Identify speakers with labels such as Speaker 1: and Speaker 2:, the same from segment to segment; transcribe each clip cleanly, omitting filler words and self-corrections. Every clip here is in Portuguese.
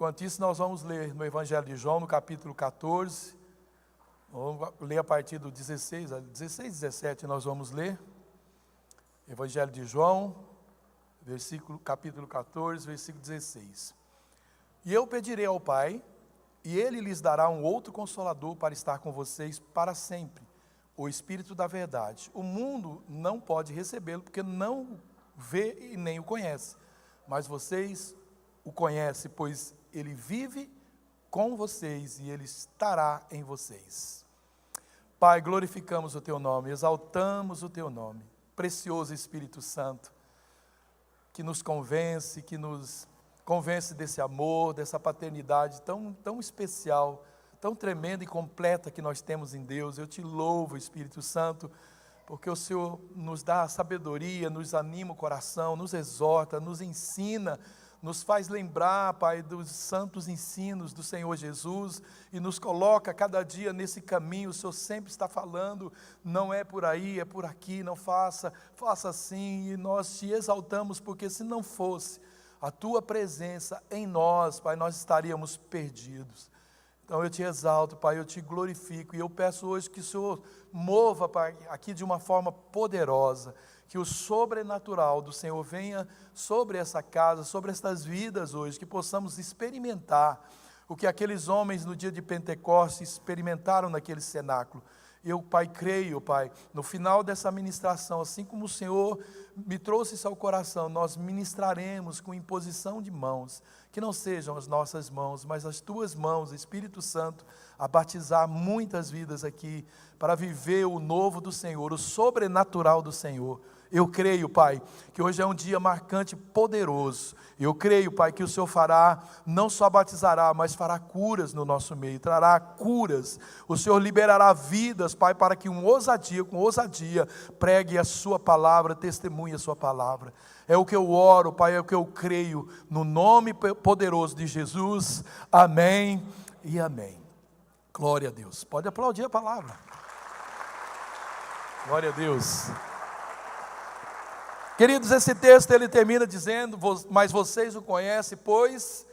Speaker 1: Enquanto isso, nós vamos ler no Evangelho de João, no capítulo 14, vamos ler a partir do 16, 17 nós vamos ler, Evangelho de João, capítulo 14, versículo 16. E eu pedirei ao Pai, e Ele lhes dará um outro Consolador para estar com vocês para sempre, o Espírito da verdade. O mundo não pode recebê-lo, porque não o vê e nem o conhece, mas vocês o conhecem, pois Ele vive com vocês e Ele estará em vocês. Pai, glorificamos o Teu nome, exaltamos o Teu nome, precioso Espírito Santo, que nos convence desse amor, dessa paternidade tão especial, tão tremenda e completa que nós temos em Deus. Eu te louvo, Espírito Santo, porque o Senhor nos dá sabedoria, nos anima o coração, nos exorta, nos ensina, nos faz lembrar, Pai, dos santos ensinos do Senhor Jesus e nos coloca cada dia nesse caminho. O Senhor sempre está falando, não é por aí, é por aqui, não faça assim, e nós te exaltamos, porque se não fosse a Tua presença em nós, Pai, nós estaríamos perdidos. Então eu te exalto, Pai, eu te glorifico, e eu peço hoje que o Senhor mova, Pai, aqui de uma forma poderosa, que o sobrenatural do Senhor venha sobre essa casa, sobre estas vidas hoje, que possamos experimentar o que aqueles homens no dia de Pentecostes experimentaram naquele cenáculo. Eu, Pai, creio, Pai, no final dessa ministração, assim como o Senhor me trouxe isso ao coração, nós ministraremos com imposição de mãos, que não sejam as nossas mãos, mas as Tuas mãos, Espírito Santo, a batizar muitas vidas aqui, para viver o novo do Senhor, o sobrenatural do Senhor. Eu creio, Pai, que hoje é um dia marcante, poderoso. Eu creio, Pai, que o Senhor fará, não só batizará, mas fará curas no nosso meio, trará curas. O Senhor liberará vidas, Pai, para que com ousadia, pregue a Sua palavra, testemunhe a Sua palavra. É o que eu oro, Pai, é o que eu creio, no nome poderoso de Jesus. Amém e amém. Glória a Deus. Pode aplaudir a palavra. Glória a Deus. Queridos, esse texto ele termina dizendo, mas vocês o conhecem, pois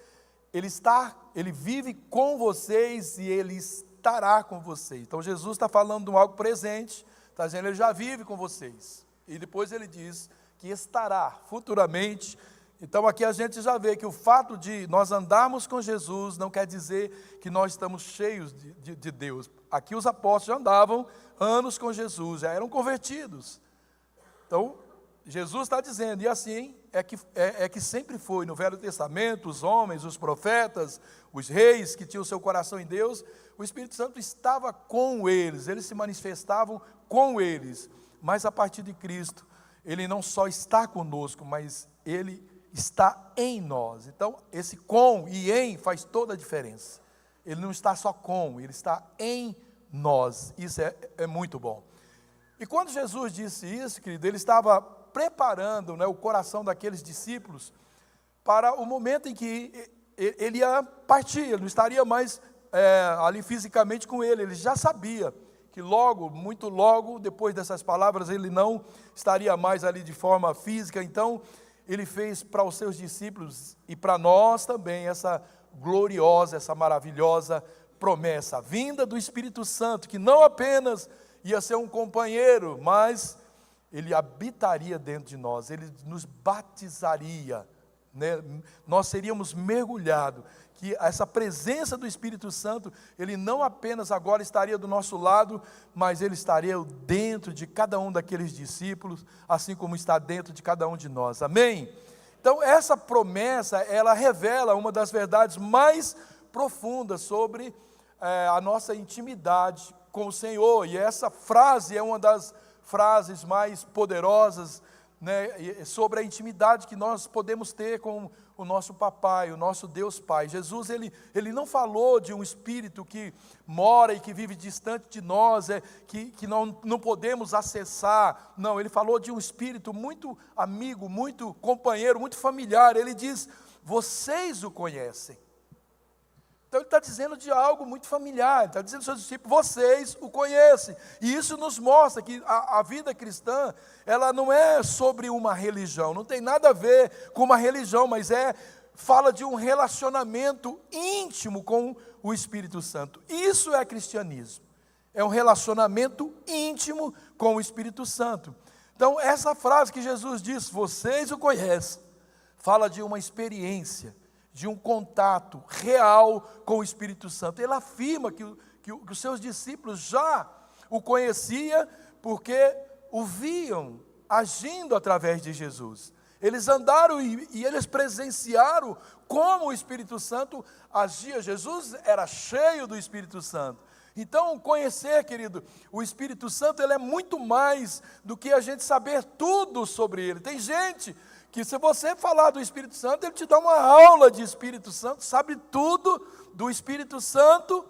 Speaker 1: ele vive com vocês e Ele estará com vocês. Então Jesus está falando de algo presente, está dizendo, Ele já vive com vocês. E depois Ele diz que estará futuramente. Então aqui a gente já vê que o fato de nós andarmos com Jesus não quer dizer que nós estamos cheios de Deus. Aqui os apóstolos já andavam anos com Jesus, já eram convertidos. Então Jesus está dizendo, e assim é que sempre foi no Velho Testamento, os homens, os profetas, os reis que tinham seu coração em Deus, o Espírito Santo estava com eles se manifestavam com eles, mas a partir de Cristo, Ele não só está conosco, mas Ele está em nós. Então esse com e em faz toda a diferença. Ele não está só com, Ele está em nós, isso é muito bom. E quando Jesus disse isso, querido, Ele estava preparando, o coração daqueles discípulos para o momento em que Ele ia partir, Ele não estaria mais ali fisicamente com Ele já sabia que muito logo, depois dessas palavras, Ele não estaria mais ali de forma física. Então Ele fez para os seus discípulos e para nós também essa gloriosa, essa maravilhosa promessa, a vinda do Espírito Santo, que não apenas ia ser um companheiro, mas Ele habitaria dentro de nós, Ele nos batizaria, nós seríamos mergulhados, que essa presença do Espírito Santo, Ele não apenas agora estaria do nosso lado, mas Ele estaria dentro de cada um daqueles discípulos, assim como está dentro de cada um de nós, amém? Então essa promessa, ela revela uma das verdades mais profundas sobre a nossa intimidade com o Senhor, e essa frase é uma das frases mais poderosas, sobre a intimidade que nós podemos ter com o nosso papai, o nosso Deus Pai. Jesus, ele não falou de um Espírito que mora e que vive distante de nós, que não podemos acessar. Não, Ele falou de um Espírito muito amigo, muito companheiro, muito familiar. Ele diz, vocês o conhecem. Então Ele está dizendo de algo muito familiar, Ele está dizendo aos seus discípulos, vocês o conhecem, e isso nos mostra que a vida cristã, ela não é sobre uma religião, não tem nada a ver com uma religião, mas é fala de um relacionamento íntimo com o Espírito Santo. Isso é cristianismo. É um relacionamento íntimo com o Espírito Santo. Então, essa frase que Jesus disse, vocês o conhecem, fala de uma experiência, de um contato real com o Espírito Santo. Ele afirma que os seus discípulos já o conheciam porque o viam agindo através de Jesus. Eles andaram e eles presenciaram como o Espírito Santo agia. Jesus era cheio do Espírito Santo. Então, conhecer, querido, o Espírito Santo, ele é muito mais do que a gente saber tudo sobre ele. Tem gente que, se você falar do Espírito Santo, ele te dá uma aula de Espírito Santo, sabe tudo do Espírito Santo,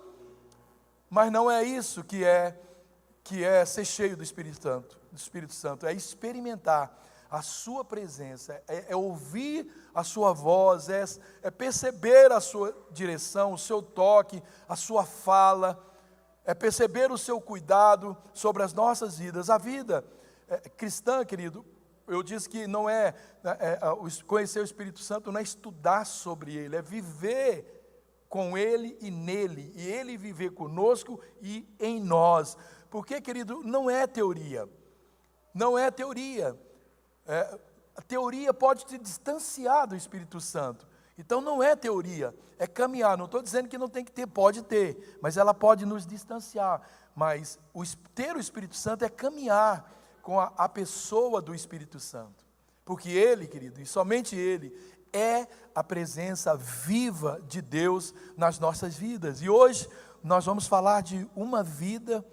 Speaker 1: mas não é isso que é ser cheio do Espírito Santo, é experimentar a sua presença, é ouvir a sua voz, é perceber a sua direção, o seu toque, a sua fala, é perceber o seu cuidado sobre as nossas vidas. A vida cristã, querido, eu disse que não conhecer o Espírito Santo não é estudar sobre ele, é viver com ele e nele, e ele viver conosco e em nós. Porque, querido, não é teoria. Não é teoria. A teoria pode te distanciar do Espírito Santo. Então não é teoria, é caminhar. Não estou dizendo que não tem que ter, pode ter, mas ela pode nos distanciar. Mas ter o Espírito Santo é caminhar com a pessoa do Espírito Santo. Porque ele, querido, e somente ele, é a presença viva de Deus nas nossas vidas. E hoje nós vamos falar de uma vida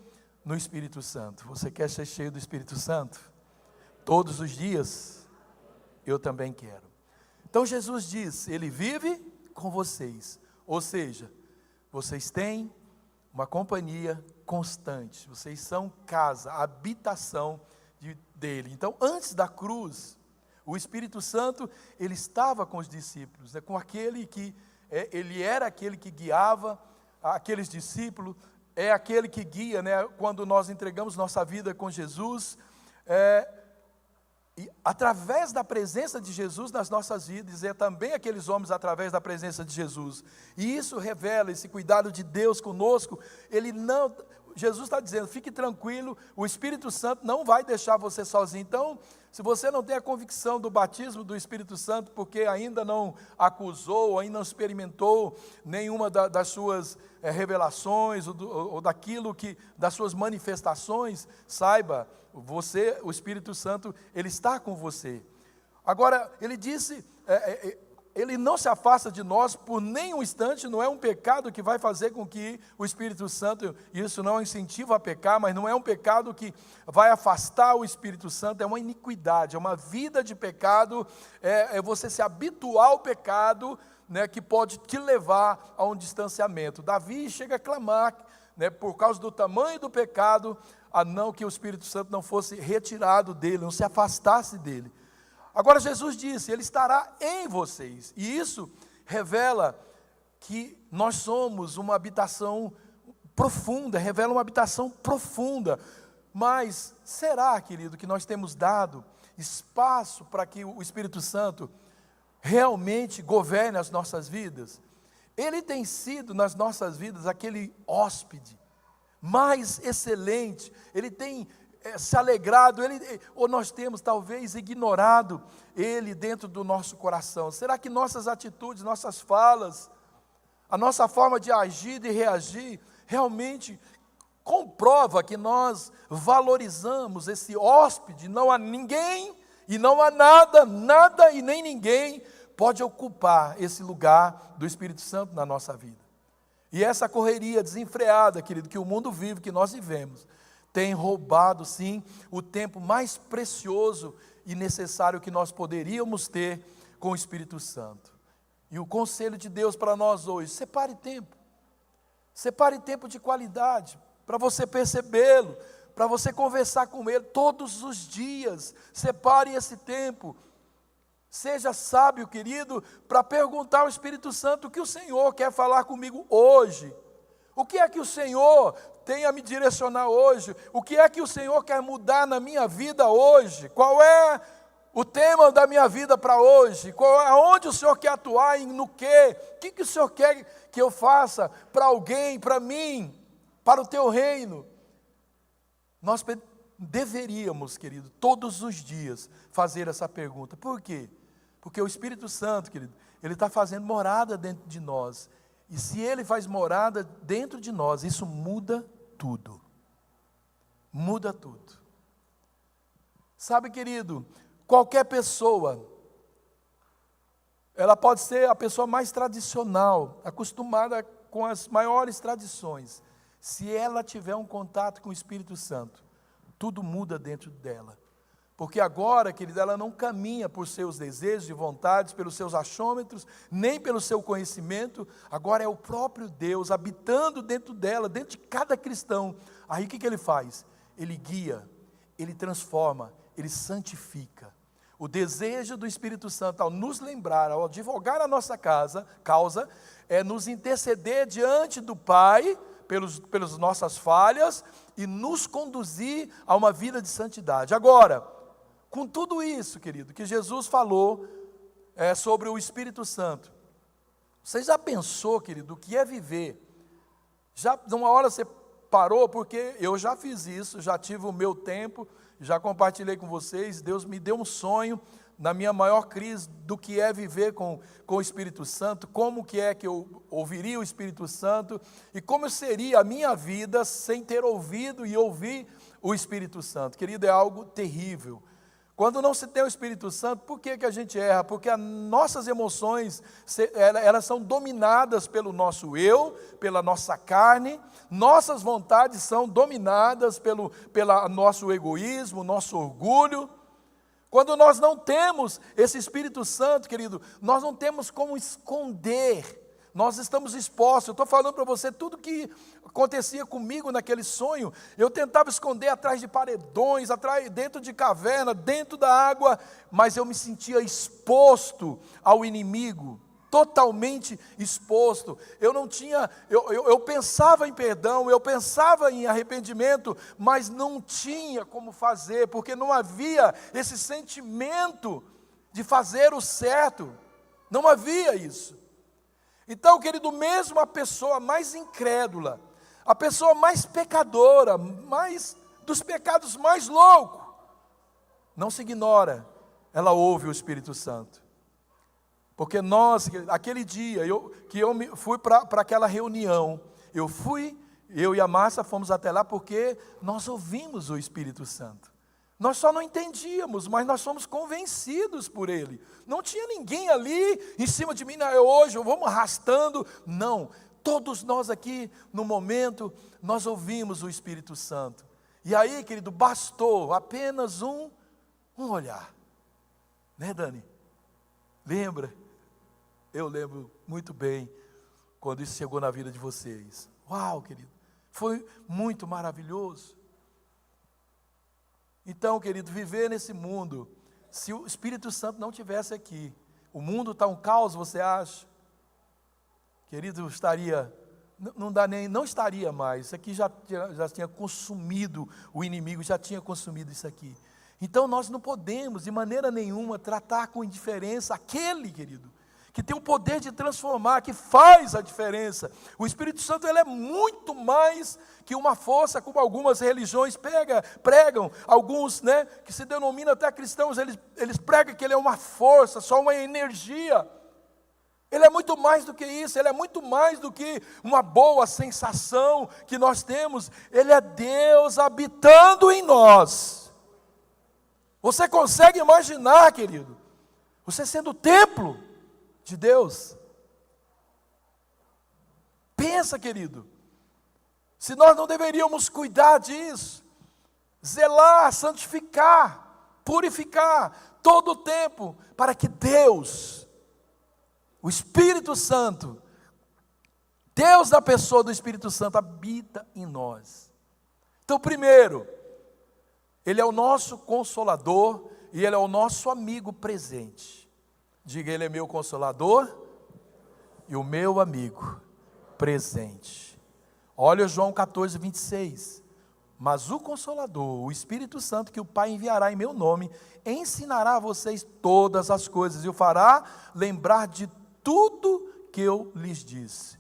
Speaker 1: no Espírito Santo. Você quer ser cheio do Espírito Santo? Todos os dias? Eu também quero. Então Jesus diz, ele vive com vocês. Ou seja, vocês têm uma companhia constante. Vocês são casa, habitação dele. Então, antes da cruz, o Espírito Santo, ele estava com os discípulos, com aquele que, ele era aquele que guiava aqueles discípulos, é aquele que guia, quando nós entregamos nossa vida com Jesus, e através da presença de Jesus nas nossas vidas, é também aqueles homens através da presença de Jesus, e isso revela esse cuidado de Deus conosco. Jesus está dizendo, fique tranquilo, o Espírito Santo não vai deixar você sozinho. Então, se você não tem a convicção do batismo do Espírito Santo, porque ainda não acusou, ainda não experimentou nenhuma das suas revelações, ou daquilo das suas manifestações, saiba, o Espírito Santo, ele está com você. Agora, ele disse, ele não se afasta de nós por nenhum instante. Não é um pecado que vai fazer com que o Espírito Santo, isso não é um incentivo a pecar, mas não é um pecado que vai afastar o Espírito Santo, é uma iniquidade, é uma vida de pecado, é você se habituar ao pecado, que pode te levar a um distanciamento. Davi chega a clamar, por causa do tamanho do pecado, não que o Espírito Santo não fosse retirado dele, não se afastasse dele. Agora Jesus disse, ele estará em vocês, e isso revela que nós somos uma habitação profunda, revela uma habitação profunda. Mas será, querido, que nós temos dado espaço para que o Espírito Santo realmente governe as nossas vidas? Ele tem sido nas nossas vidas aquele hóspede mais excelente, ele tem se alegrado, ou nós temos talvez ignorado ele dentro do nosso coração. Será que nossas atitudes, nossas falas, a nossa forma de agir e reagir, realmente comprova que nós valorizamos esse hóspede? Não há ninguém e não há nada e nem ninguém pode ocupar esse lugar do Espírito Santo na nossa vida. E essa correria desenfreada, querido, que o mundo vive, que nós vivemos, tem roubado, sim, o tempo mais precioso e necessário que nós poderíamos ter com o Espírito Santo. E o conselho de Deus para nós hoje, separe tempo de qualidade, para você percebê-lo, para você conversar com Ele todos os dias. Separe esse tempo, seja sábio, querido, para perguntar ao Espírito Santo o que o Senhor quer falar comigo hoje. O que é que o Senhor tem a me direcionar hoje? O que é que o Senhor quer mudar na minha vida hoje? Qual é O tema da minha vida para hoje, aonde o Senhor quer atuar, no quê? O que o Senhor quer que eu faça para alguém, para mim, para o teu reino? Nós deveríamos, querido, todos os dias fazer essa pergunta. Por quê? Porque o Espírito Santo, querido, ele está fazendo morada dentro de nós. E se ele faz morada dentro de nós, isso muda tudo. Muda tudo. Sabe, querido, qualquer pessoa, ela pode ser a pessoa mais tradicional, acostumada com as maiores tradições. Se ela tiver um contato com o Espírito Santo, tudo muda dentro dela. Porque agora, querida, ela não caminha por seus desejos e vontades, pelos seus achômetros, nem pelo seu conhecimento. Agora é o próprio Deus habitando dentro dela, dentro de cada cristão. Aí o que ele faz? Ele guia, ele transforma, ele santifica. O desejo do Espírito Santo, ao nos lembrar, ao advogar a nossa causa, é nos interceder diante do Pai, pelas nossas falhas, e nos conduzir a uma vida de santidade. Agora, com tudo isso, querido, que Jesus falou sobre o Espírito Santo, você já pensou, querido, o que é viver? Já, numa hora você parou, porque eu já fiz isso, já tive o meu tempo, já compartilhei com vocês, Deus me deu um sonho, na minha maior crise, do que é viver com o Espírito Santo, como que é que eu ouviria o Espírito Santo, e como seria a minha vida sem ter ouvido e ouvir o Espírito Santo. Querido, é algo terrível. Quando não se tem o Espírito Santo, por que a gente erra? Porque as nossas emoções, elas são dominadas pelo nosso eu, pela nossa carne, nossas vontades são dominadas pelo nosso egoísmo, nosso orgulho. Quando nós não temos esse Espírito Santo, querido, nós não temos como esconder, nós estamos expostos. Eu estou falando para você, tudo que acontecia comigo naquele sonho, eu tentava esconder atrás de paredões, dentro de caverna, dentro da água, mas eu me sentia exposto ao inimigo, totalmente exposto. Eu não tinha, eu pensava em perdão, eu pensava em arrependimento, mas não tinha como fazer, porque não havia esse sentimento de fazer o certo, não havia isso. Então, querido, mesmo a pessoa mais incrédula, a pessoa mais pecadora, dos pecados mais loucos, não se ignora, ela ouve o Espírito Santo. Porque aquele dia, que eu fui para aquela reunião, eu e a Márcia fomos até lá porque nós ouvimos o Espírito Santo. Nós só não entendíamos, mas nós fomos convencidos por Ele. Não tinha ninguém ali em cima de mim, hoje, vamos arrastando. Não, todos nós aqui, no momento, nós ouvimos o Espírito Santo. E aí, querido, bastou apenas um olhar. Né, Dani? Lembra? Eu lembro muito bem quando isso chegou na vida de vocês. Uau, querido, foi muito maravilhoso. Então, querido, viver nesse mundo, se o Espírito Santo não estivesse aqui, o mundo está um caos, você acha? Querido, não estaria mais, isso aqui já tinha consumido, o inimigo já tinha consumido isso aqui. Então nós não podemos, de maneira nenhuma, tratar com indiferença aquele, querido, que tem o poder de transformar, que faz a diferença. O Espírito Santo, ele é muito mais que uma força, como algumas religiões pregam, alguns, né, que se denominam até cristãos, eles pregam que ele é uma força, só uma energia. Ele é muito mais do que isso, ele é muito mais do que uma boa sensação que nós temos. Ele é Deus habitando em nós. Você consegue imaginar, querido, você sendo o templo de Deus? Pensa, querido, se nós não deveríamos cuidar disso, zelar, santificar, purificar todo o tempo, para que Deus, o Espírito Santo, Deus da pessoa do Espírito Santo, habita em nós. Então, primeiro, Ele é o nosso consolador e Ele é o nosso amigo presente. Diga, Ele é meu consolador e o meu amigo presente. Olha João 14, 26. Mas o Consolador, o Espírito Santo, que o Pai enviará em meu nome, ensinará a vocês todas as coisas e o fará lembrar de tudo que eu lhes disse.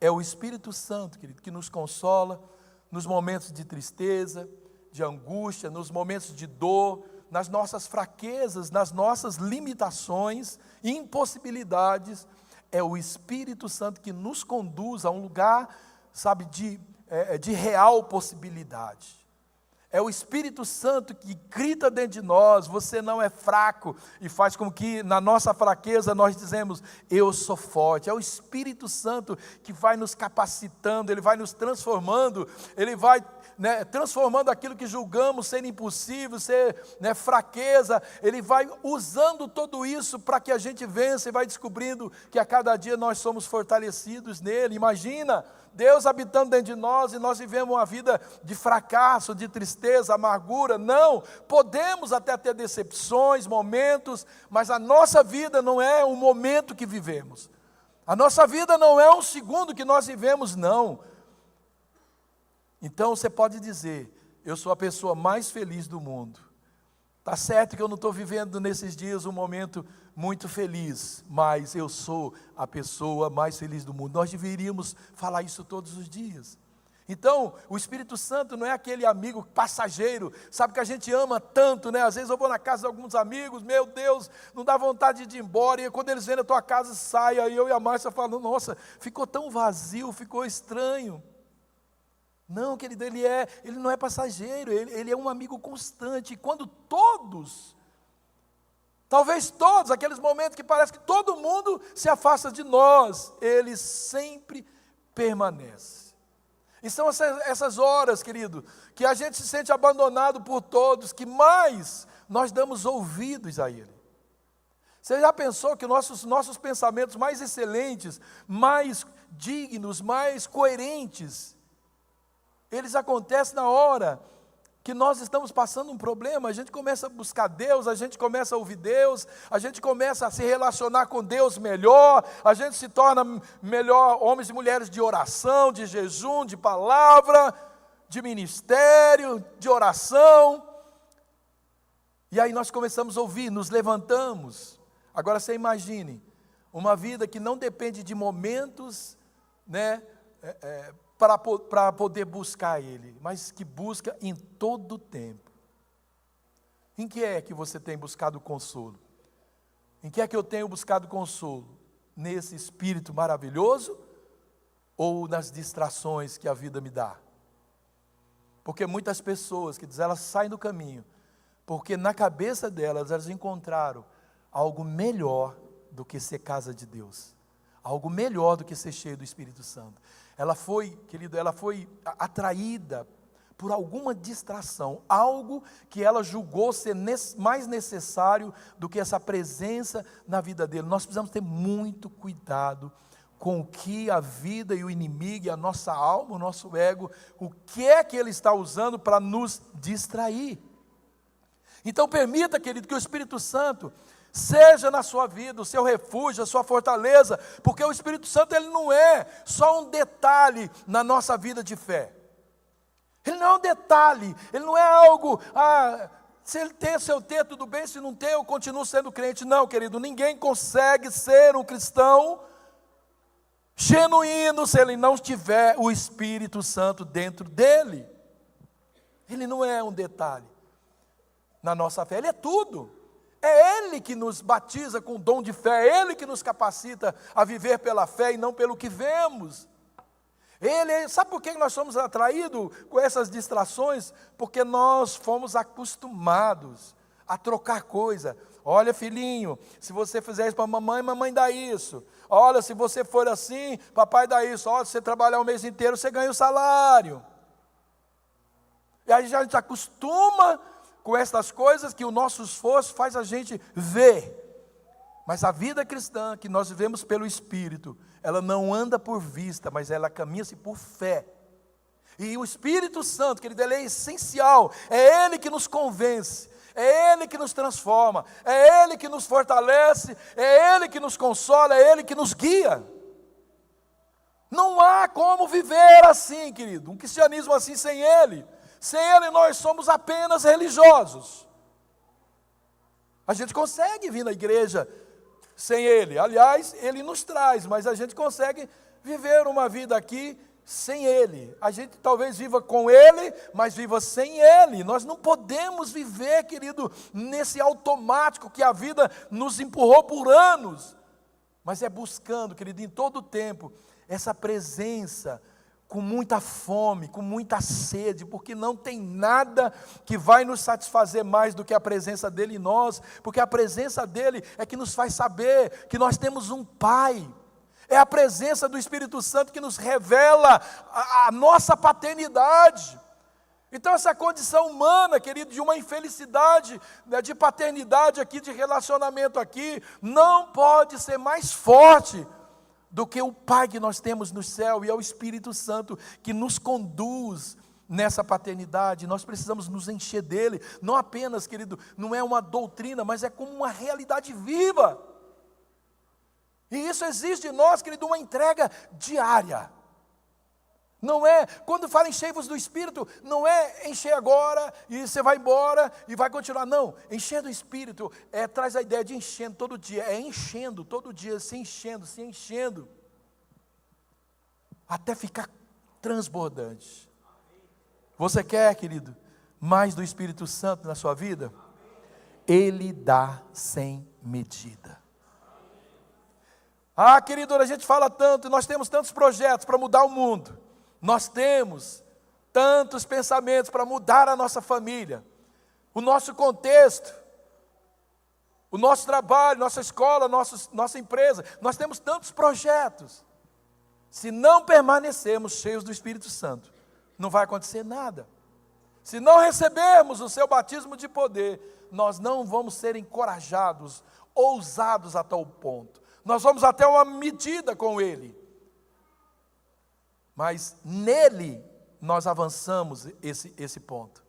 Speaker 1: É o Espírito Santo, querido, que nos consola nos momentos de tristeza, de angústia, nos momentos de dor, nas nossas fraquezas, nas nossas limitações, impossibilidades. É o Espírito Santo que nos conduz a um lugar, sabe, de real possibilidade. É o Espírito Santo que grita dentro de nós: você não é fraco, e faz com que na nossa fraqueza nós dizemos: eu sou forte. É o Espírito Santo que vai nos capacitando, ele vai nos transformando, ele vai transformando aquilo que julgamos ser impossível, ser fraqueza, ele vai usando tudo isso para que a gente vença e vai descobrindo que a cada dia nós somos fortalecidos nele. Imagina Deus habitando dentro de nós e nós vivemos uma vida de fracasso, de tristeza, amargura. Não, podemos até ter decepções, momentos, mas a nossa vida não é o momento que vivemos. A nossa vida não é um segundo que nós vivemos, não. Então você pode dizer: eu sou a pessoa mais feliz do mundo. Está certo que eu não estou vivendo nesses dias um momento muito feliz, mas eu sou a pessoa mais feliz do mundo. Nós deveríamos falar isso todos os dias. Então, o Espírito Santo não é aquele amigo passageiro, sabe, que a gente ama tanto, né? Às vezes eu vou na casa de alguns amigos, meu Deus, não dá vontade de ir embora, e quando eles vêm na tua casa, sai, aí eu e a Márcia falamos: nossa, ficou tão vazio, ficou estranho. Não, querido, ele não é passageiro, ele é um amigo constante. E quando todos, talvez todos, aqueles momentos que parece que todo mundo se afasta de nós, ele sempre permanece. E são essas horas, querido, que a gente se sente abandonado por todos, que mais nós damos ouvidos a ele. Você já pensou que nossos pensamentos mais excelentes, mais dignos, mais coerentes, eles acontecem na hora que nós estamos passando um problema? A gente começa a buscar Deus, a gente começa a ouvir Deus, a gente começa a se relacionar com Deus melhor, a gente se torna melhor homens e mulheres de oração, de jejum, de palavra, de ministério, de oração. E aí nós começamos a ouvir, nos levantamos. Agora você imagine, uma vida que não depende de momentos, para poder buscar Ele, mas que busca em todo o tempo. Em que é que você tem buscado consolo? Em que é que eu tenho buscado consolo? Nesse Espírito maravilhoso ou nas distrações que a vida me dá? Porque muitas pessoas, que elas saem do caminho, porque na cabeça delas elas encontraram algo melhor do que ser casa de Deus, algo melhor do que ser cheio do Espírito Santo. Ela foi atraída por alguma distração, algo que ela julgou ser mais necessário do que essa presença na vida dele. Nós precisamos ter muito cuidado com o que a vida e o inimigo, e a nossa alma, o nosso ego, o que é que ele está usando para nos distrair. Então permita, querido, que o Espírito Santo seja na sua vida o seu refúgio, a sua fortaleza, porque o Espírito Santo ele não é só um detalhe na nossa vida de fé. Ele não é um detalhe, ele não é algo, se ele tem, se eu ter, tudo bem, se não ter, eu continuo sendo crente. Não, querido, ninguém consegue ser um cristão genuíno se ele não tiver o Espírito Santo dentro dele. Ele não é um detalhe na nossa fé, ele é tudo. É Ele que nos batiza com o dom de fé, é Ele que nos capacita a viver pela fé e não pelo que vemos. Sabe por que nós somos atraídos com essas distrações? Porque nós fomos acostumados a trocar coisa. Olha, filhinho, se você fizer isso para mamãe, mamãe dá isso. Olha, se você for assim, papai dá isso. Olha, se você trabalhar o mês inteiro, você ganha o salário. E aí a gente acostuma com essas coisas que o nosso esforço faz a gente ver. Mas a vida cristã que nós vivemos pelo Espírito, ela não anda por vista, mas ela caminha-se por fé. E o Espírito Santo, querido, ele é essencial, é Ele que nos convence, é Ele que nos transforma, é Ele que nos fortalece, é Ele que nos consola, é Ele que nos guia. Não há como viver assim, querido, um cristianismo assim sem Ele. Sem Ele nós somos apenas religiosos. A gente consegue vir na igreja sem Ele. Aliás, Ele nos traz, mas a gente consegue viver uma vida aqui sem Ele. A gente talvez viva com Ele, mas viva sem Ele. Nós não podemos viver, querido, nesse automático que a vida nos empurrou por anos. Mas é buscando, querido, em todo o tempo, essa presença, com muita fome, com muita sede, porque não tem nada que vai nos satisfazer mais do que a presença dEle em nós, porque a presença dEle é que nos faz saber que nós temos um Pai. É a presença do Espírito Santo que nos revela a nossa paternidade. Então essa condição humana, querido, de uma infelicidade, né, de paternidade aqui, de relacionamento aqui, não pode ser mais forte do que o Pai que nós temos no céu, e é o Espírito Santo que nos conduz nessa paternidade. Nós precisamos nos encher dele, não apenas, querido, não é uma doutrina, mas é como uma realidade viva. E isso exige de nós, querido, uma entrega diária. Não é, quando fala enchei-vos do Espírito, não é encher agora e você vai embora e vai continuar. Não, encher do Espírito traz a ideia de enchendo todo dia. É enchendo todo dia, se enchendo. Até ficar transbordante. Você quer, querido, mais do Espírito Santo na sua vida? Ele dá sem medida. Ah, querido, a gente fala tanto, nós temos tantos projetos para mudar o mundo. Nós temos tantos pensamentos para mudar a nossa família, o nosso contexto, o nosso trabalho, nossa escola, nossa empresa. Nós temos tantos projetos. Se não permanecermos cheios do Espírito Santo, não vai acontecer nada. Se não recebermos o seu batismo de poder, nós não vamos ser encorajados, ousados a tal ponto. Nós vamos até uma medida com Ele. Mas nele nós avançamos esse ponto.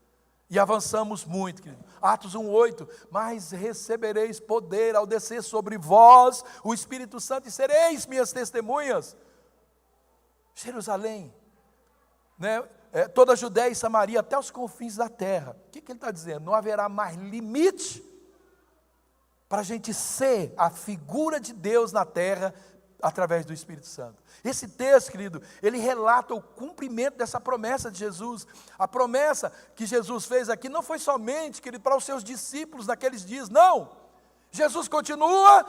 Speaker 1: E avançamos muito, querido. Atos 1:8, mas recebereis poder ao descer sobre vós o Espírito Santo e sereis minhas testemunhas. Jerusalém, né? Toda a Judéia e Samaria, até os confins da terra. O que ele está dizendo? Não haverá mais limite para a gente ser a figura de Deus na terra através do Espírito Santo. Esse texto, querido, ele relata o cumprimento dessa promessa de Jesus. A promessa que Jesus fez aqui não foi somente, querido, para os seus discípulos naqueles dias, não. Jesus continua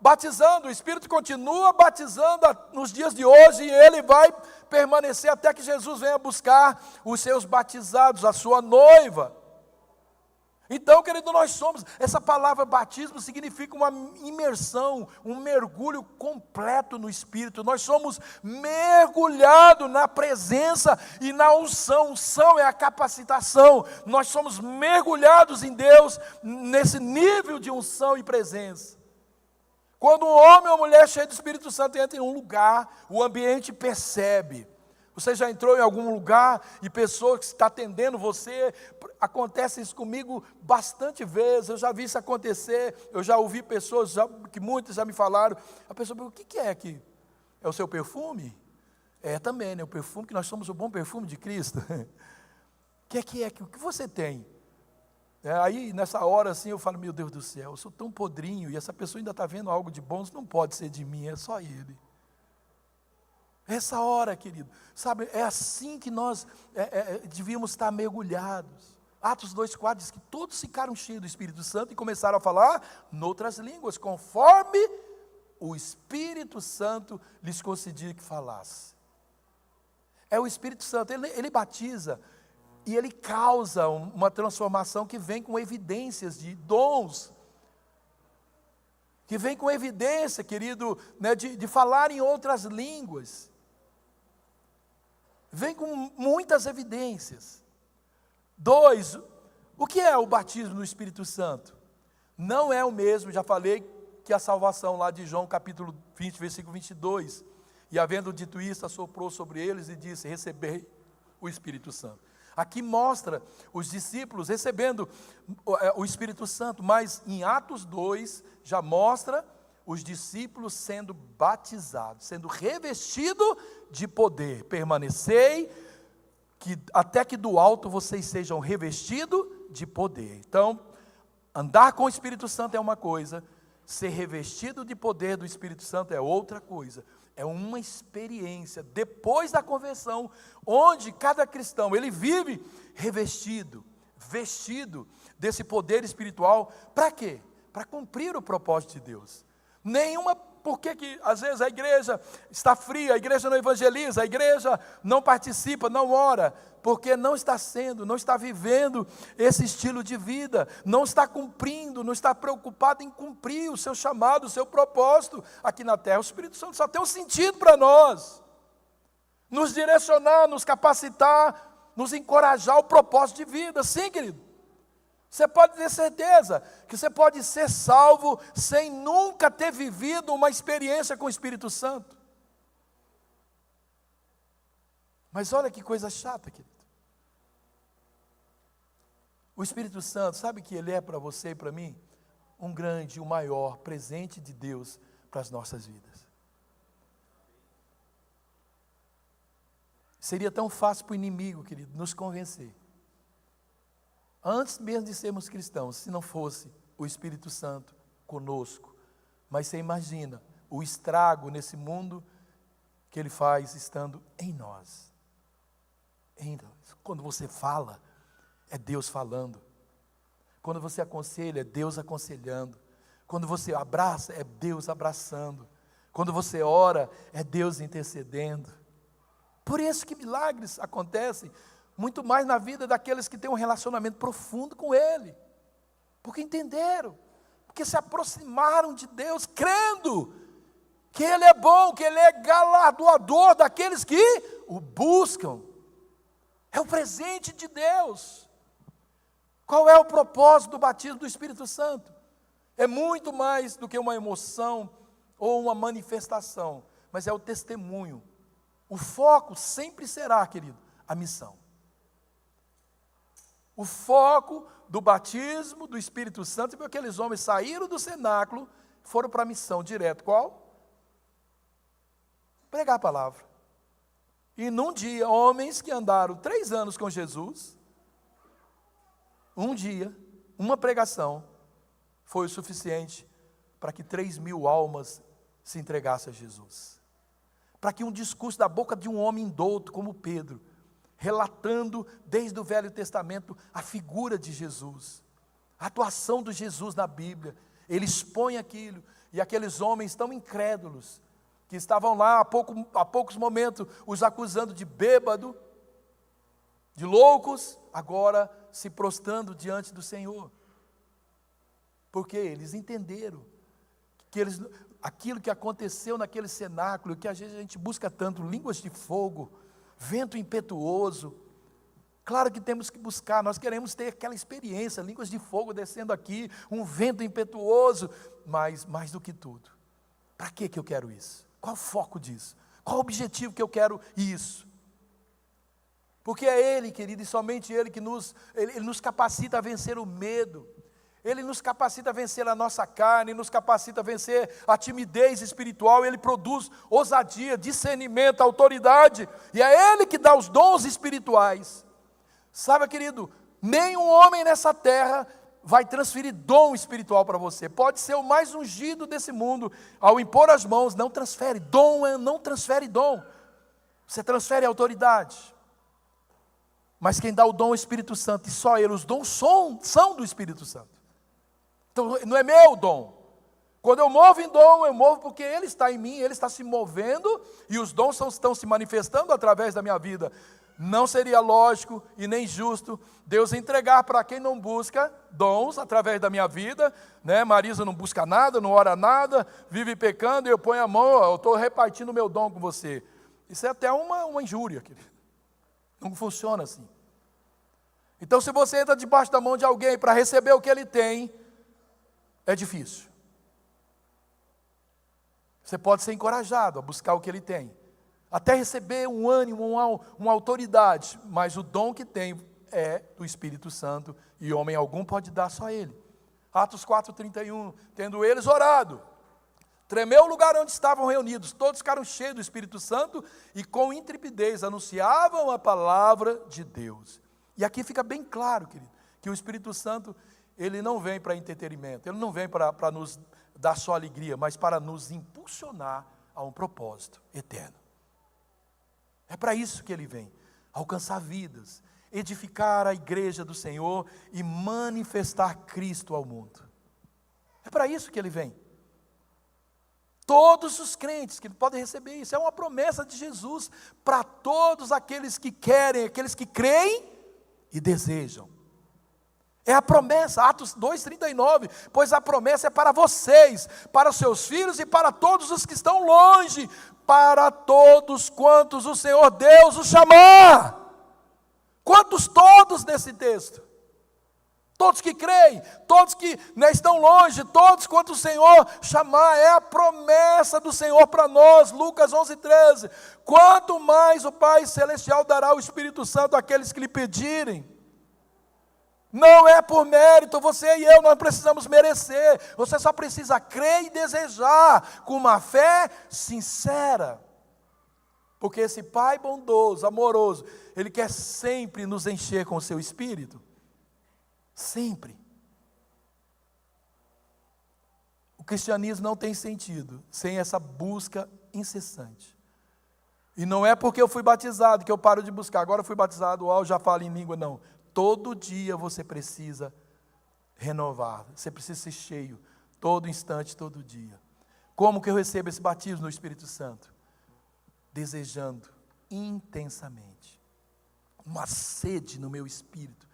Speaker 1: batizando, o Espírito continua batizando nos dias de hoje, e ele vai permanecer até que Jesus venha buscar os seus batizados, a sua noiva. Então, querido, nós somos, essa palavra batismo significa uma imersão, um mergulho completo no Espírito. Nós somos mergulhados na presença e na unção. Unção é a capacitação. Nós somos mergulhados em Deus nesse nível de unção e presença. Quando um homem ou mulher cheio do Espírito Santo entra em um lugar, o ambiente percebe. Você já entrou em algum lugar e pessoa que está atendendo você, acontece isso comigo bastante vezes, eu já vi isso acontecer, eu já ouvi pessoas, que muitas já me falaram, a pessoa pergunta, o que é aqui? É o seu perfume? É também, né? O perfume, que nós somos o bom perfume de Cristo. O que é? O que você tem? Aí nessa hora assim eu falo, meu Deus do céu, eu sou tão podrinho, e essa pessoa ainda está vendo algo de bom, isso não pode ser de mim, é só Ele. Essa hora, querido, sabe, é assim que nós devíamos estar mergulhados. Atos 2:4 diz que todos ficaram cheios do Espírito Santo e começaram a falar noutras línguas, conforme o Espírito Santo lhes concedia que falasse. É o Espírito Santo, ele batiza e ele causa uma transformação que vem com evidências de dons, que vem com evidência, querido, né, de falar em outras línguas. Vem com muitas evidências. 2, o que é o batismo no Espírito Santo? Não é o mesmo, já falei, que a salvação lá de João capítulo 20, versículo 22. E havendo dito isso, assoprou sobre eles e disse, recebei o Espírito Santo. Aqui mostra os discípulos recebendo o Espírito Santo, mas em Atos 2 já mostra os discípulos sendo batizados, sendo revestidos de poder. Permanecei que até que do alto vocês sejam revestidos de poder. Então, andar com o Espírito Santo é uma coisa, ser revestido de poder do Espírito Santo é outra coisa. É uma experiência depois da conversão, onde cada cristão, ele vive revestido, vestido desse poder espiritual. Para quê? Para cumprir o propósito de Deus. Por que às vezes a igreja está fria, a igreja não evangeliza, a igreja não participa, não ora? Porque não está vivendo esse estilo de vida, não está cumprindo, não está preocupado em cumprir o seu chamado, o seu propósito aqui na terra. O Espírito Santo só tem um sentido para nós, nos direcionar, nos capacitar, nos encorajar ao propósito de vida. Sim, querido. Você pode ter certeza que você pode ser salvo sem nunca ter vivido uma experiência com o Espírito Santo. Mas olha que coisa chata, querido. O Espírito Santo, sabe que ele é para você e para mim? Um grande, o maior presente de Deus para as nossas vidas. Seria tão fácil para o inimigo, querido, nos convencer. Antes mesmo de sermos cristãos, se não fosse o Espírito Santo conosco. Mas você imagina o estrago nesse mundo que ele faz estando em nós. Quando você fala, é Deus falando. Quando você aconselha, é Deus aconselhando. Quando você abraça, é Deus abraçando. Quando você ora, é Deus intercedendo. Por isso que milagres acontecem muito mais na vida daqueles que têm um relacionamento profundo com Ele. Porque entenderam, porque se aproximaram de Deus, crendo que Ele é bom, que Ele é galardoador daqueles que o buscam. É o presente de Deus. Qual é o propósito do batismo do Espírito Santo? É muito mais do que uma emoção ou uma manifestação, mas é o testemunho. O foco sempre será, querido, a missão. O foco do batismo do Espírito Santo, porque aqueles homens saíram do cenáculo, foram para a missão direto. Qual? Pregar a palavra. E num dia, homens que andaram 3 anos com Jesus, um dia, uma pregação, foi o suficiente para que 3.000 almas se entregassem a Jesus. Para que um discurso da boca de um homem douto como Pedro, relatando desde o Velho Testamento a figura de Jesus, a atuação de Jesus na Bíblia, ele expõe aquilo, e aqueles homens tão incrédulos, que estavam lá há poucos momentos, os acusando de bêbado, de loucos, agora se prostrando diante do Senhor, porque eles entenderam, que aquilo que aconteceu naquele cenáculo, que às vezes a gente busca tanto, línguas de fogo, vento impetuoso. Claro que temos que buscar, nós queremos ter aquela experiência, línguas de fogo descendo aqui, um vento impetuoso, mas mais do que tudo, para que eu quero isso? Qual o foco disso? Qual o objetivo que eu quero isso? Porque é Ele, querido, e somente Ele que Ele nos capacita a vencer o medo, Ele nos capacita a vencer a nossa carne, nos capacita a vencer a timidez espiritual, Ele produz ousadia, discernimento, autoridade, e é Ele que dá os dons espirituais. Sabe, querido, nenhum homem nessa terra vai transferir dom espiritual para você. Pode ser o mais ungido desse mundo, ao impor as mãos, não transfere dom, não transfere dom, você transfere autoridade. Mas quem dá o dom é o Espírito Santo, e só Ele, os dons são do Espírito Santo. Então não é meu dom. Quando eu movo em dom, eu movo porque Ele está em mim, Ele está se movendo, e os dons estão se manifestando através da minha vida. Não seria lógico e nem justo Deus entregar para quem não busca dons através da minha vida, né? Marisa não busca nada, não ora nada, vive pecando, e eu ponho a mão, eu estou repartindo o meu dom com você. Isso é até uma injúria, querido. Não funciona assim. Então, se você entra debaixo da mão de alguém para receber o que ele tem, é difícil. Você pode ser encorajado a buscar o que ele tem, até receber um ânimo, uma autoridade, mas o dom que tem é do Espírito Santo, e homem algum pode dar só Ele. Atos 4:31, tendo eles orado, Tremeu o lugar onde estavam reunidos, todos ficaram cheios do Espírito Santo e com intrepidez anunciavam a palavra de Deus. E aqui fica bem claro, querido, que o Espírito Santo, ele não vem para entretenimento, ele não vem para nos dar só alegria, mas para nos impulsionar a um propósito eterno. É para isso que ele vem, alcançar vidas, edificar a igreja do Senhor e manifestar Cristo ao mundo. É para isso que ele vem. Todos os crentes que podem receber isso, é uma promessa de Jesus para todos aqueles que querem, aqueles que creem e desejam. É a promessa, Atos 2,39, pois a promessa é para vocês, para os seus filhos e para todos os que estão longe, para todos quantos o Senhor Deus os chamar. Quantos todos nesse texto? Todos que creem, todos que estão longe, todos quanto o Senhor chamar, é a promessa do Senhor para nós, Lucas 11,13. Quanto mais o Pai Celestial dará o Espírito Santo àqueles que lhe pedirem. Não é por mérito, você e eu não precisamos merecer, você só precisa crer e desejar, com uma fé sincera. Porque esse Pai bondoso, amoroso, Ele quer sempre nos encher com o seu Espírito. Sempre. O cristianismo não tem sentido sem essa busca incessante. E não é porque eu fui batizado que eu paro de buscar. Agora eu fui batizado, eu já falo em língua, não. Todo dia você precisa renovar, você precisa ser cheio, todo instante, todo dia. Como que eu recebo esse batismo no Espírito Santo? Desejando intensamente, uma sede no meu espírito.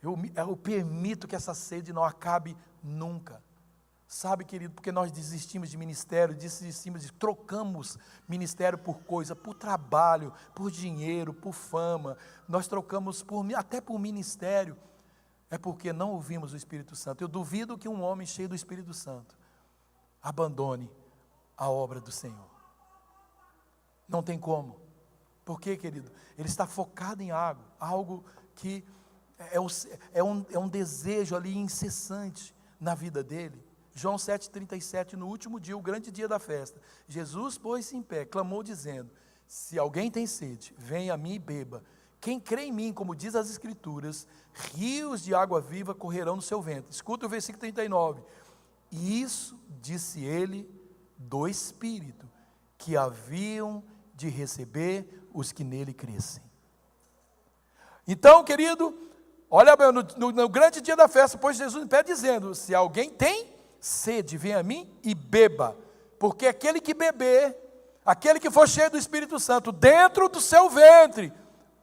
Speaker 1: Eu permito que essa sede não acabe nunca. Sabe, querido, porque nós desistimos de ministério, trocamos ministério por coisa, por trabalho, por dinheiro, por fama. Nós trocamos até por ministério. É porque não ouvimos o Espírito Santo. Eu duvido que um homem cheio do Espírito Santo abandone a obra do Senhor. Não tem como. Por quê, querido? Ele está focado em algo que é um desejo ali incessante na vida dele. João 7,37, no último dia, o grande dia da festa, Jesus pôs-se em pé, clamou dizendo, se alguém tem sede, venha a mim e beba. Quem crê em mim, como diz as Escrituras, rios de água viva correrão no seu ventre. Escuta o versículo 39. E isso disse ele do Espírito, que haviam de receber os que nele crescem. Então, querido, olha bem, no grande dia da festa, pôs Jesus em pé dizendo, se alguém tem sede, venha a mim e beba, porque aquele que beber, aquele que for cheio do Espírito Santo, dentro do seu ventre,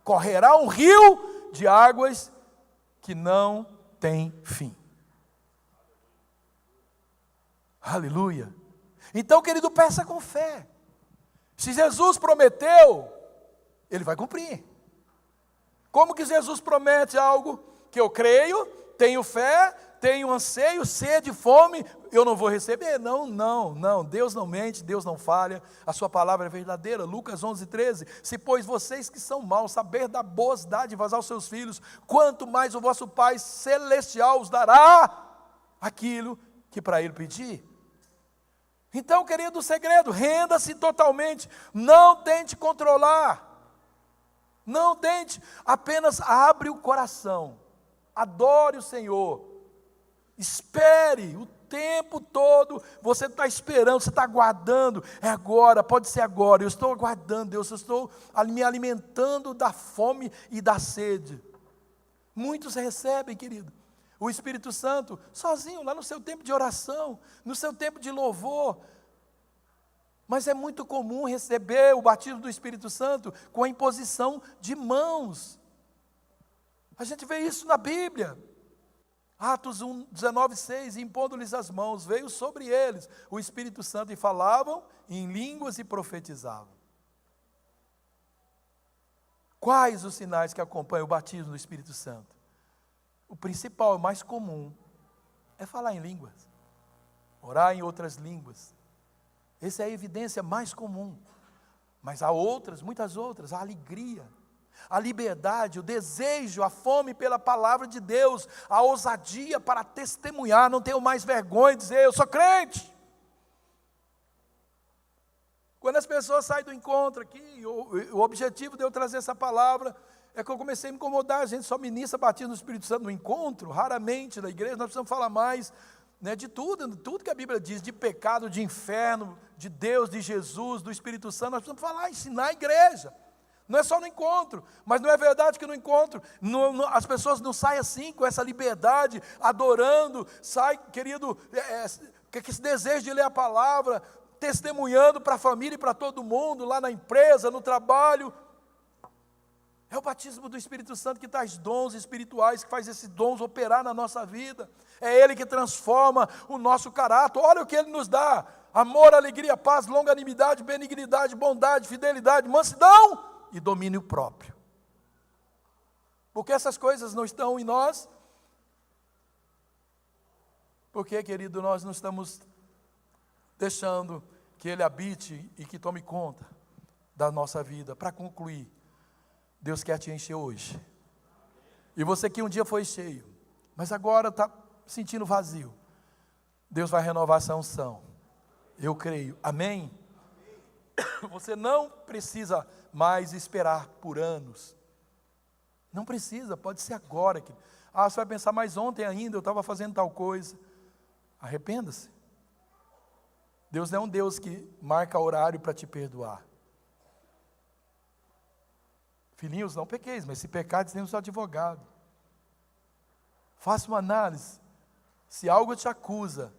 Speaker 1: correrá um rio de águas que não tem fim. Aleluia. Então, querido, peça com fé. Se Jesus prometeu, Ele vai cumprir. Como que Jesus promete algo que eu creio, tenho fé, tenho anseio, sede, fome, eu não vou receber? Não, Deus não mente, Deus não falha, a sua palavra é verdadeira. Lucas 11,13, se pois vocês que são maus, saber dar boas dádivas aos seus filhos, quanto mais o vosso Pai Celestial os dará aquilo que para Ele pedir. Então, querido, o segredo, renda-se totalmente, não tente controlar, não tente, apenas abre o coração, adore o Senhor, espere o tempo todo, você está esperando, você está aguardando, é agora, pode ser agora, eu estou aguardando Deus, eu estou me alimentando da fome e da sede. Muitos recebem, querido, o Espírito Santo sozinho, lá no seu tempo de oração, no seu tempo de louvor. Mas é muito comum receber o batismo do Espírito Santo com a imposição de mãos. A gente vê isso na Bíblia. Atos 19,6, impondo-lhes as mãos, veio sobre eles o Espírito Santo e falavam em línguas e profetizavam. Quais os sinais que acompanham o batismo do Espírito Santo? O principal, o mais comum, é falar em línguas, orar em outras línguas. Essa é a evidência mais comum. Mas há outras, muitas outras, a alegria, a liberdade, o desejo, a fome pela palavra de Deus, a ousadia para testemunhar, não tenho mais vergonha de dizer, eu sou crente. Quando as pessoas saem do encontro aqui, o objetivo de eu trazer essa palavra é que eu comecei a me incomodar. A gente só ministra batismo no Espírito Santo no encontro, raramente na igreja. Nós precisamos falar mais, né, de tudo que a Bíblia diz, de pecado, de inferno, de Deus, de Jesus, do Espírito Santo. Nós precisamos falar, ensinar a igreja. Não é só no encontro, mas não é verdade que no encontro as pessoas não saem assim, com essa liberdade, adorando, sai, querido, com esse desejo de ler a palavra, testemunhando para a família e para todo mundo, lá na empresa, no trabalho. É o batismo do Espírito Santo que traz dons espirituais, que faz esses dons operar na nossa vida. É Ele que transforma o nosso caráter. Olha o que Ele nos dá: amor, alegria, paz, longanimidade, benignidade, bondade, fidelidade, mansidão e domínio próprio. Porque essas coisas não estão em nós? Porque, querido, nós não estamos deixando que Ele habite e que tome conta da nossa vida. Para concluir, Deus quer te encher hoje. E você que um dia foi cheio, mas agora está sentindo vazio, Deus vai renovar essa unção. Eu creio. Amém? Você não precisa mais esperar por anos. Não precisa, pode ser agora. Você vai pensar, mas ontem ainda eu estava fazendo tal coisa. Arrependa-se. Deus não é um Deus que marca horário para te perdoar. Filhinhos, não pequeis, mas se pecar, tem o seu advogado. Faça uma análise. Se algo te acusa,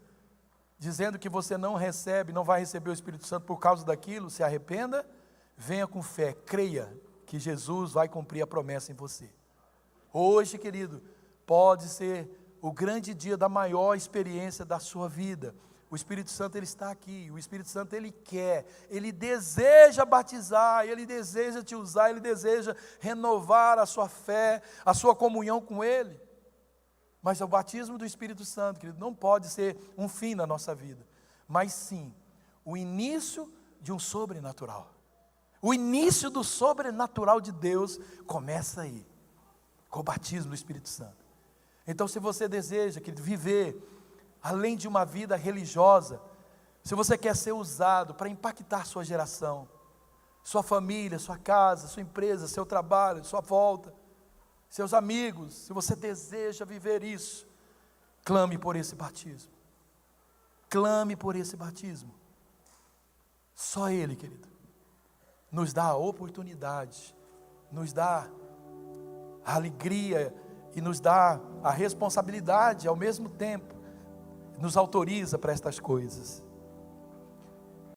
Speaker 1: dizendo que você não recebe, não vai receber o Espírito Santo por causa daquilo, se arrependa, venha com fé, creia que Jesus vai cumprir a promessa em você. Hoje, querido, pode ser o grande dia da maior experiência da sua vida. O Espírito Santo, Ele está aqui. O Espírito Santo, Ele quer, Ele deseja batizar, Ele deseja te usar, Ele deseja renovar a sua fé, a sua comunhão com Ele. Mas o batismo do Espírito Santo, querido, não pode ser um fim na nossa vida, mas sim o início de um sobrenatural. O início do sobrenatural de Deus começa aí, com o batismo do Espírito Santo. Então, se você deseja, querido, viver além de uma vida religiosa, se você quer ser usado para impactar sua geração, sua família, sua casa, sua empresa, seu trabalho, sua volta, seus amigos, se você deseja viver isso, clame por esse batismo. Clame por esse batismo. Só Ele, querido, nos dá a oportunidade, nos dá a alegria e nos dá a responsabilidade ao mesmo tempo, nos autoriza para estas coisas.